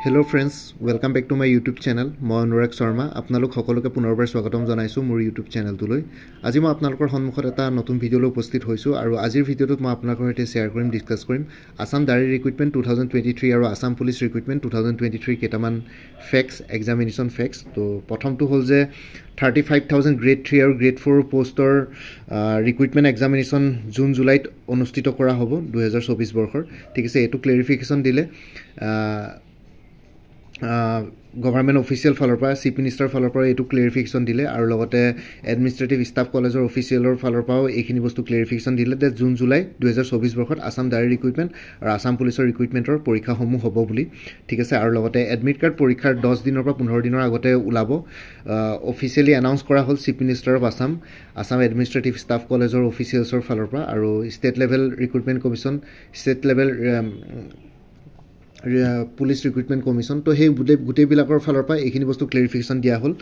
Hello friends, welcome back to my YouTube channel. মই অনুৰাগ শৰ্মা আপোনালোক সকলোকে পুনৰবাৰ স্বাগতম জনাইছো মোৰ YouTube চেনেলটোলৈ। আজি মই আপোনালোকৰ সন্মুখত এটা নতুন ভিডিঅ' লৈ উপস্থিত হৈছো আৰু আজিৰ ভিডিঅ'টোত মই আপোনালোকৰ সৈতে শ্বেয়াৰ কৰিম, ডিসকাস কৰিম আসাম ডায়েৰী ৰিক্ৰুটমেন্ট 2023 আৰু আসাম পুলিচ ৰিক্ৰুটমেন্ট 2023 কেটামান ফেক্টস, এক্সামিনেশন ফেক্টস। তো প্ৰথমটো হ'ল যে 35,000 গ্ৰেড 3 আৰু গ্ৰেড 4 পোষ্টৰ ৰিক্ৰুটমেন্ট এক্সামিনেশন জুন জুলাইত অনুষ্ঠিত কৰা হ'ব 2024 বৰ্ষৰ। ঠিক আছে, এটো ক্লেৰিফিকেশন দিলে গভৰ্ণমেণ্ট অফিচিয়েল ফালৰ পৰা চিফ মিনিষ্টাৰ ফালৰ পৰা এটো ক্লেৰিফিকেশন দিলে আৰু লগতে এডমিনিষ্ট্ৰেটিভ ষ্টাফ কলেজৰ অফিচিয়েলৰ ফালৰ পৰাও এইখিনি বস্তু ক্লেৰিফিকেশন দিলে যে জুন জুলাই 2024 বৰ্ষত আসাম ডায়েৰী ৰিক্ৰুটমেন্ট আৰু আসাম পুলিচৰ ৰিক্ৰুটমেন্টৰ পৰীক্ষাসমূহ হ'ব বুলি। ঠিক আছে, আৰু লগতে এডমিট কাৰ্ড পৰীক্ষাৰ 10 দিনৰ পৰা 15 দিনৰ আগতে ওলাব। অফিচিয়েলি এনাউন্স কৰা হ'ল chief minister of Assam administrative staff কলেজৰ অফিচিয়েলছৰ ফালৰ পৰা আৰু state level recruitment commission, state level police recruitment commission. তো সেই গোটেইবিলাকৰ ফালৰ পৰা এইখিনি বস্তু ক্লেৰিফিকেশন দিয়া হ'ল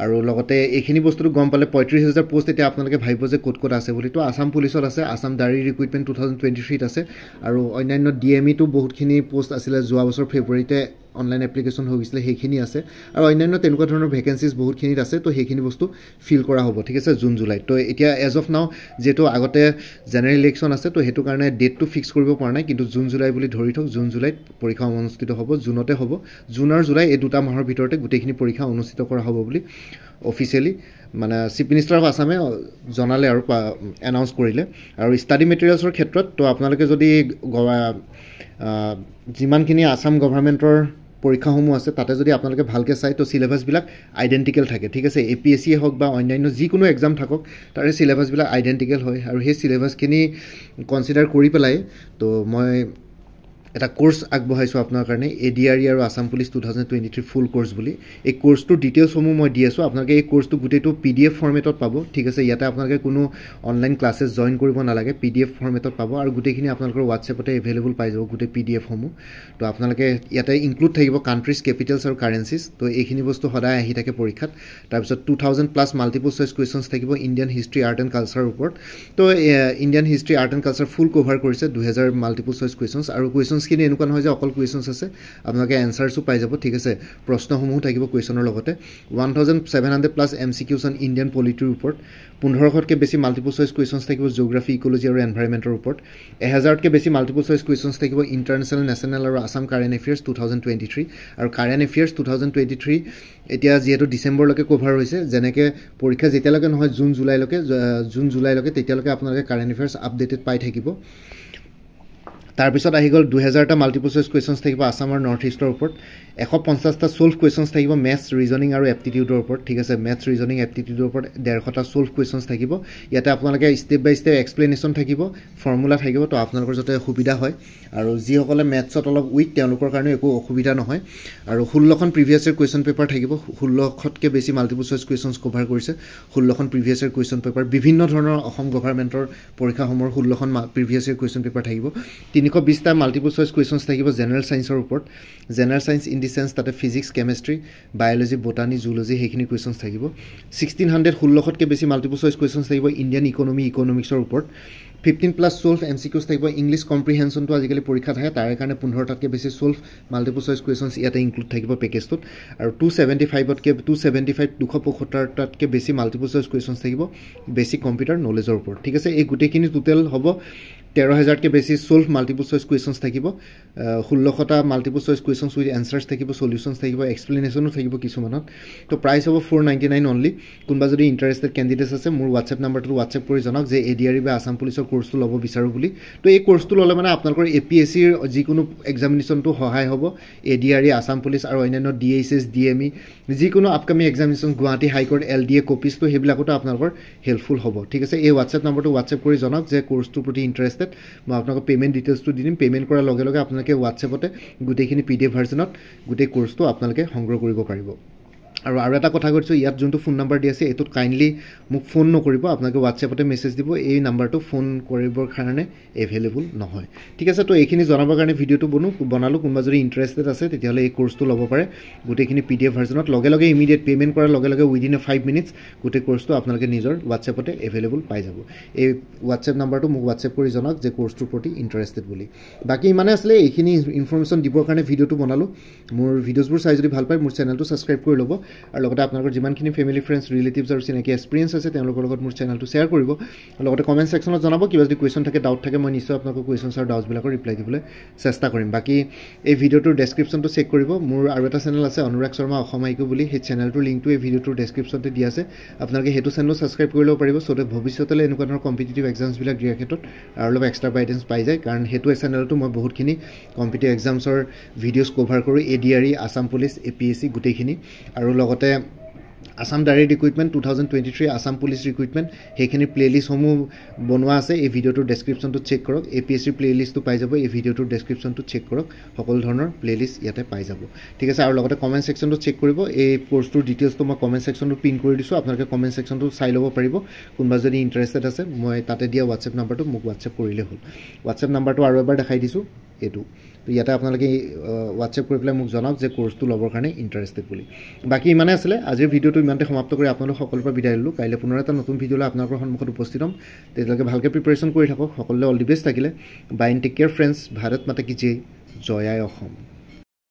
আৰু লগতে এইখিনি বস্তুটো গম পালে 35,000 পোষ্ট এতিয়া আপোনালোকে ভাবিব যে ক'ত ক'ত আছে বুলি। তো আসাম পুলিচত আছে, আসাম ডায়েৰী ৰিক্ৰুটমেন্ট 2023 আছে আৰু অন্যান্য ডিএমই টো বহুতখিনি পোষ্ট আছিলে যোৱা বছৰ ফেব্ৰুৱাৰীতে অনলাইন এপ্লিকেশন হৈ গৈছিলে, সেইখিনি আছে আৰু অন্যান্য তেনেকুৱা ধৰণৰ ভেকেন্সিজ বহুতখিনিত আছে। তো সেইখিনি বস্তু ফিল কৰা হ'ব। ঠিক আছে, জুন জুলাইত। তো এতিয়া এজ অফ নাও যেহেতু আগতে জেনেৰেল ইলেকশ্যন আছে, তো সেইটো কাৰণে ডেটটো ফিক্স কৰিব পৰা নাই, কিন্তু জুন জুলাই বুলি ধৰি থওক। জুন জুলাইত পৰীক্ষা অনুষ্ঠিত হ'ব, জুনতে হ'ব। জুন আৰু জুলাই এই দুটা মাহৰ ভিতৰতে গোটেইখিনি পৰীক্ষা অনুষ্ঠিত কৰা হ'ব বুলি অফিচিয়েলি মানে চিফ মিনিষ্টাৰ অফ আসামে জনালে আৰু এনাউন্স কৰিলে। আৰু ষ্টাডি মেটেৰিয়েলছৰ ক্ষেত্ৰত তো আপোনালোকে যদি যিমানখিনি আসাম গভৰ্ণমেণ্টৰ পৰীক্ষাসমূহ আছে তাতে যদি আপোনালোকে ভালকৈ চাই তো চিলেবাছবিলাক আইডেণ্টিকেল থাকে। ঠিক আছে, APSCয়ে হওক বা অন্যান্য যিকোনো এক্সাম থাকক তাৰে চিলেবাছবিলাক আইডেণ্টিকেল হয় আৰু সেই চিলেবাছখিনি কনচিডাৰ কৰি পেলাই তো মই এটা কোৰ্স আগবঢ়াইছোঁ আপোনাৰ কাৰণে, ADRE আৰু আসাম পুলিচ 2023 ফুল কোৰ্স বুলি। এই কোৰ্সটোৰ ডিটেইলছসমূহ মই দি আছোঁ। আপোনালোকে এই কোৰ্সটো গোটেইটো PDF ফৰ্মেটত পাব। ঠিক আছে, ইয়াতে আপোনালোকে কোনো অনলাইন ক্লাছেছ জইন কৰিব নালাগে, PDF ফৰ্মেটত পাব আৰু গোটেইখিনি আপোনালোকৰ হোৱাটছএপতে এভেইলেবল পাই যাব গোটেই PDFসমূহ। তো আপোনালোকে ইয়াতে ইনক্লুড থাকিব কাণ্ট্ৰিজ, কেপিটেলছ আৰু কাৰেঞ্চিজ। তো এইখিনি বস্তু সদায় আহি থাকে পৰীক্ষাত। তাৰপিছত 2000+ মাল্টিপল চইচ কুৱেশ্যনছ থাকিব ইণ্ডিয়ান হিষ্ট্ৰী, আৰ্ট এণ্ড কালচাৰৰ ওপৰত। তো Indian history, art and culture full cover কৰিছে 2000 মাল্টিপল চইচ কুৱেশ্যনছ আৰু কুৱেশ্যনছখিনি এনেকুৱা নহয় যে অকল কুৱেশ্যনছ আছে, আপোনালোকে এনচাৰ্ছো পাই যাব। ঠিক আছে, প্ৰশ্নসমূহ থাকিব কুৱেশ্যনৰ লগতে। 1700+ MCQs অন ইণ্ডিয়ান পলিটিৰ ওপৰত, 1500তকৈ বেছি মাল্টিপল চইচ কুৱেশ্যনছ থাকিব জিঅ'গ্ৰাফী, ইক'লজি আৰু এনভাইৰমেণ্টৰ ওপৰত, 1000তকৈ বেছি মাল্টিপল চইচ কুৱেশ্যনছ থাকিব ইণ্টাৰনেশ্যনেল, নেশ্যনেল আৰু আসাম কাৰেণ্ট এফেয়াৰ্ছ 2023 আৰু কাৰেণ্ট এফেয়াৰ্ছ 2023 এতিয়া যিহেতু ডিচেম্বৰলৈকে কভাৰ হৈছে, যেনেকৈ পৰীক্ষা যেতিয়ালৈকে নহয় জুন জুলাইলৈকে তেতিয়ালৈকে আপোনালোকে কাৰেণ্ট এফেয়াৰ্ছ আপডেটেড পাই থাকিব। তাৰপিছত আহি গ'ল 2000টা মাল্টিপল চইচ কুৱেশ্যনছ থাকিব আসাম আৰু নৰ্থ ইষ্টৰ ওপৰত, 150টা ছল্ভ কুৱেশ্যনছ থাকিব মেথছ, ৰিজনিং আৰু এপ্টিটিউডৰ ওপৰত। ঠিক আছে, মেথছ, ৰিজনিং, এপ্টিটিউডৰ ওপৰত 150টা ছল্ভ কুৱেশ্যনছ থাকিব। ইয়াতে আপোনালোকে ষ্টেপ বাই ষ্টেপ এক্সপ্লেনেশ্যন থাকিব, ফৰ্মুলা থাকিব, তো আপোনালোকৰ যাতে সুবিধা হয় আৰু যিসকলে মেথছত অলপ উইক তেওঁলোকৰ কাৰণে একো অসুবিধা নহয়। আৰু 16খন প্ৰিভিয়াছ ইয়েৰ কুৱেশ্যন পেপাৰ থাকিব, 1600তকৈ বেছি মাল্টিপল চইচ কুৱেশ্যনছ কভাৰ কৰিছে 16খন প্ৰিভিয়াছ ইয়েৰ কুৱেশ্যন পেপাৰ। বিভিন্ন ধৰণৰ অসম গভৰ্ণমেণ্টৰ পৰীক্ষাসমূহৰ 16খন প্ৰিভিয়াছ ইয়েৰ কুৱেশ্যন পেপাৰ থাকিব। 320টা মাল্টিপল চইচ কুৱেশ্যনছ থাকিব জেনেৰেল ছায়েন্সৰ ওপৰত, general science in the sense তাতে physics, chemistry, biology, botany, zoology সেইখিনি কুৱেশ্যনছ থাকিব। 1600 বেছি মাল্টিপল চইচ কুৱেশ্যনছ থাকিব ইণ্ডিয়ান ইকনমিক্সৰ ওপৰত। 15+ ছল্ভ MCQs থাকিব। ইংলিছ কম্প্ৰিহেনশ্যনটো আজিকালি পৰীক্ষাত আহে, তাৰে কাৰণে 15টাতকৈ বেছি ছল্ভ মাল্টিপল চইচ কুৱেশ্যনছ ইয়াতে ইনক্লুড থাকিব পেকেজটোত। আৰু 275টাতকৈ বেছি মাল্টিপল চইচ কুৱেশ্যনছ থাকিব বেছিক কম্পিউটাৰ নলেজৰ ওপৰত। ঠিক আছে, এই গোটেইখিনি টোটেল হ'ব 13,000তকৈ বেছি ছল্ভ মাল্টিপল চইচ কুৱেশ্যনছ থাকিব, 16টা multiple choice questions with answers থাকিব, চলিউশ্যনছ থাকিব, এক্সপ্লেনেশ্যনো থাকিব কিছুমানত। তো প্ৰাইচ হ'ব 499 অনলি। কোনোবা যদি ইণ্টাৰেষ্টেড কেণ্ডিডেটছ আছে মোৰ হোৱাটছএপ নাম্বাৰটো হোৱাটছএপ কৰি জনাওক যে ADRE বা আসাম পুলিচৰ কোৰ্চটো ল'ব বিচাৰোঁ বুলি। তো এই কোৰ্চটো ল'লে মানে আপোনালোকৰ APSCৰ যিকোনো এক্সামিনেশ্যনটো সহায় হ'ব। ADRE, আসাম পুলিচ আৰু অন্যান্য DHS, DME যিকোনো upcoming examination, Guwahati high court, LDA কপিজটো সেইবিলাকতো আপোনালোকৰ হেল্পফুল হ'ব। ঠিক আছে, এই হোৱাটছএপ নাম্বাৰটো হোৱাটছএপ কৰি জনাওক যে কোৰ্চটোৰ প্ৰতি ইণ্টাৰেষ্টেড। মই আপোনালোকক পে'মেণ্ট ডিটেইলছটো দি দিম। পে'মেণ্ট কৰাৰ লগে লগে আপোনালোকে হোৱাটছএপতে গোটেইখিনি PDF ভাৰ্জনত গোটেই কোৰ্চটো আপোনালোকে সংগ্ৰহ কৰিব পাৰিব। আৰু এটা কথা কৈছোঁ, ইয়াত যোনটো ফোন নাম্বাৰ দি আছে এইটোত কাইণ্ডলি মোক ফোন নকৰিব, আপোনালোকে হোৱাটছএপতে মেছেজ দিব, এই নাম্বাৰটো ফোন কৰিবৰ কাৰণে এভেইলেবল নহয়। ঠিক আছে, তো এইখিনি জনাবৰ কাৰণে ভিডিঅ'টো বনালোঁ। কোনোবা যদি ইণ্টাৰেষ্টেড আছে তেতিয়াহ'লে এই কৰ্চটো ল'ব পাৰে। গোটেইখিনি PDF ভাৰ্জনত লগে লগে ইমিডিয়েট পে'মেণ্ট কৰাৰ লগে লগে উইদিন 5 মিনিটছ গোটেই কৰ্চটো আপোনালোকে নিজৰ হোৱাটছএপতে এভেইলেবল পাই যাব। এই হোৱাটছএপ নাম্বাৰটো মোক হোৱাটছএপ কৰি জনাওক যে কৰ্চটোৰ প্ৰতি ইণ্টাৰেষ্টেড বুলি। বাকী ইমানে আছিলে, এইখিনি ইনফৰমেশ্যন দিবৰ কাৰণে ভিডিঅ'টো বনালোঁ। মোৰ ভিডিঅ'ছবোৰ চাই যদি ভাল পায় মোৰ চেনেলটো ছাবস্ক্ৰাইব কৰি ল'ব, আৰু লগতে আপোনালোকৰ যিমানখিনি ফেমিলি ফ্ৰেণ্ডছ ৰিলেটিভছ আৰু চিনাকি এক্সপিৰিয়েঞ্চ আছে তেওঁলোকৰ লগত মোৰ চেনেলটো শ্বেয়াৰ কৰিব। লগতে কমেণ্ট ছেকশ্যনত জনাব, কিবা যদি কুৱেশ্যন থাকে, ডাউট থাকে, মই নিশ্চয় আপোনালোকৰ কুৱেশ্যনছ আৰু ডাউটছবিলাকৰ ৰিপ্লাই দিবলৈ চেষ্টা কৰিম। বাকী এই ভিডিঅ'টোৰ ডেছক্ৰিপশ্যনটো চেক কৰিব। মোৰ আৰু এটা চেনেল আছে অনুৰাগ শৰ্মা অসম আইকিউ বুলি, সেই চেনেলটোৰ লিংকটো এই ভিডিঅ'টোৰ ডেছক্ৰিপশ্যনতে দিয়া আছে। আপোনালোকে সেইটো চেনেলো ছাবস্ক্ৰাইব কৰি ল'ব পাৰিব, চ' ভৱিষ্যতলৈ এনেকুৱা ধৰণৰ কম্পিটিটিভ এক্সামছবিলাক দিয়াৰ ক্ষেত্ৰত আৰু অলপ এক্সট্ৰা গাইডেঞ্চ পাই যায়, কাৰণ সেইটো চেনেলতো মই বহুতখিনি কম্পিটিটিভ এক্সামছৰ ভিডিঅ'ছ কভাৰ কৰোঁ, ADRE, আছাম পুলিচ, APSC গোটেইখিনি, আৰু লগতে Assam direct recruitment 2023 Assam police recruitment সেইখিনি প্লে'লিষ্টসমূহ বনোৱা আছে। এই ভিডিঅ'টোৰ ডেছক্ৰিপশ্যনটো চেক কৰক, APSC প্লে'লিষ্টটো পাই যাব, এই ভিডিঅ'টোৰ ডেছক্ৰিপশ্যনটো চেক কৰক, সকলো ধৰণৰ প্লে'লিষ্ট ইয়াতে পাই যাব। ঠিক আছে, আৰু লগতে কমেণ্ট ছেকশ্যনটো চেক কৰিব। এই কৰ্চটোৰ ডিটেইলছটো মই কমেণ্ট ছেকশ্যনটো পিন কৰি দিছোঁ, আপোনালোকে কমেণ্ট ছেকশ্যনটো চাই ল'ব পাৰিব। কোনোবা যদি ইণ্টাৰেষ্টেড আছে, মই তাতে দিয়া হোৱাটছএপ নাম্বাৰটো মোক হোৱাটছএপ কৰিলেই হ'ল। হোৱাটছএপ নাম্বাৰটো আৰু এবাৰ দেখাই দিছোঁ, এইটো। তো ইয়াতে আপোনালোকে হোৱাটছএপ কৰি পেলাই মোক জনাওক যে কৰ্চটো ল'বৰ কাৰণে ইণ্টাৰেষ্টেড বুলি। বাকী ইমানে আছিলে, আজিৰ ভিডিঅ'টো ইমানতে সমাপ্ত কৰি আপোনালোক সকলোৰে পৰা বিদায় ল'লোঁ। কাইলৈ পুনৰ এটা নতুন ভিডিঅ'লৈ আপোনালোকৰ সন্মুখত উপস্থিত হ'ম। তেতিয়ালৈকে ভালকৈ প্ৰিপেৰেশ্যন কৰি থাকক। সকলোৱে অল দি বেষ্ট থাকিলে। Bye and take care friends. Bharat Mata কি জয়, জয় আই অসম।